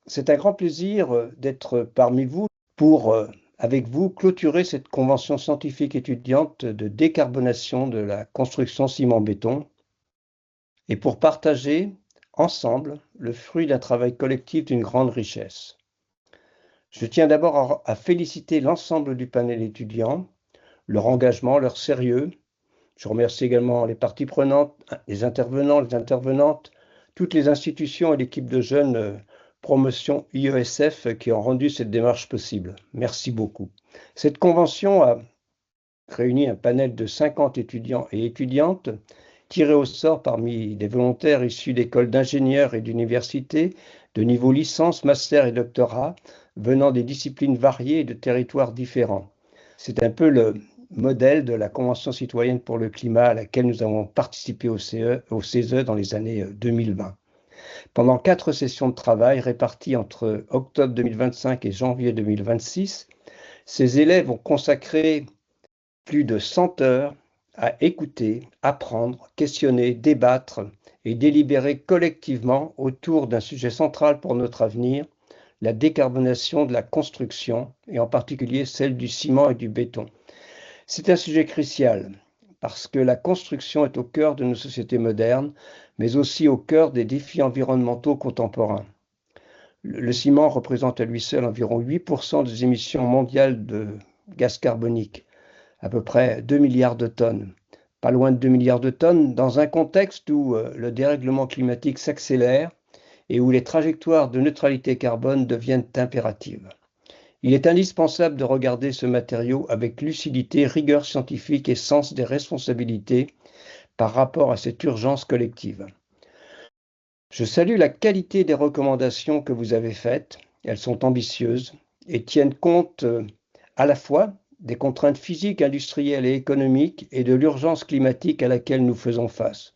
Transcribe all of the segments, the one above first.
C'est un grand plaisir d'être parmi vous pour, avec vous, clôturer cette convention scientifique étudiante de décarbonation de la construction ciment-béton et pour partager ensemble le fruit d'un travail collectif d'une grande richesse. Je tiens d'abord à féliciter l'ensemble du panel étudiant, leur engagement, leur sérieux. Je remercie également les parties prenantes, les intervenants, les intervenantes, toutes les institutions et l'équipe de jeunes promotion IESF qui ont rendu cette démarche possible. Merci beaucoup. Cette convention a réuni un panel de 50 étudiants et étudiantes tirés au sort parmi des volontaires issus d'écoles d'ingénieurs et d'universités de niveau licence, master et doctorat, venant des disciplines variées et de territoires différents. C'est un peu le modèle de la Convention citoyenne pour le climat à laquelle nous avons participé au CESE dans les années 2020. Pendant 4 sessions de travail réparties entre octobre 2025 et janvier 2026, ces élèves ont consacré plus de 100 heures à écouter, apprendre, questionner, débattre et délibérer collectivement autour d'un sujet central pour notre avenir, la décarbonation de la construction, et en particulier celle du ciment et du béton. C'est un sujet crucial parce que la construction est au cœur de nos sociétés modernes, mais aussi au cœur des défis environnementaux contemporains. Le ciment représente à lui seul environ 8% des émissions mondiales de gaz carbonique, à peu près 2 milliards de tonnes. Pas loin de 2 milliards de tonnes dans un contexte où le dérèglement climatique s'accélère et où les trajectoires de neutralité carbone deviennent impératives. Il est indispensable de regarder ce matériau avec lucidité, rigueur scientifique et sens des responsabilités par rapport à cette urgence collective. Je salue la qualité des recommandations que vous avez faites. Elles sont ambitieuses et tiennent compte à la fois des contraintes physiques, industrielles et économiques et de l'urgence climatique à laquelle nous faisons face.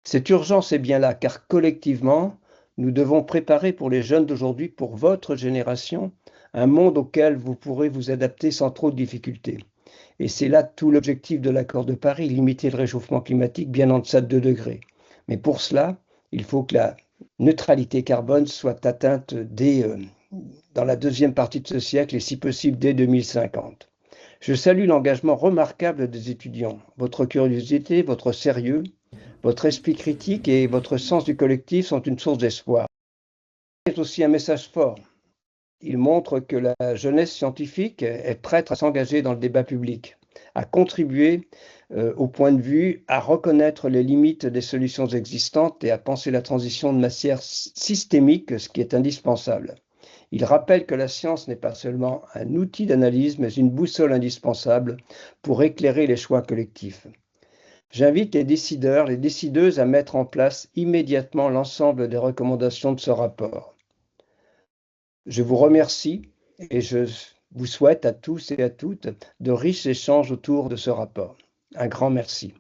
Cette urgence est bien là car collectivement, nous devons préparer pour les jeunes d'aujourd'hui, pour votre génération, un monde auquel vous pourrez vous adapter sans trop de difficultés. Et c'est là tout l'objectif de l'accord de Paris, limiter le réchauffement climatique bien en deçà de 2 degrés. Mais pour cela, il faut que la neutralité carbone soit atteinte dans la deuxième partie de ce siècle et si possible dès 2050. Je salue l'engagement remarquable des étudiants, votre curiosité, votre sérieux, votre esprit critique et votre sens du collectif sont une source d'espoir. C'est aussi un message fort. Il montre que la jeunesse scientifique est prête à s'engager dans le débat public, à contribuer au point de vue, à reconnaître les limites des solutions existantes et à penser la transition de matière systémique, ce qui est indispensable. Il rappelle que la science n'est pas seulement un outil d'analyse, mais une boussole indispensable pour éclairer les choix collectifs. J'invite les décideurs, les décideuses à mettre en place immédiatement l'ensemble des recommandations de ce rapport. Je vous remercie et je vous souhaite à tous et à toutes de riches échanges autour de ce rapport. Un grand merci.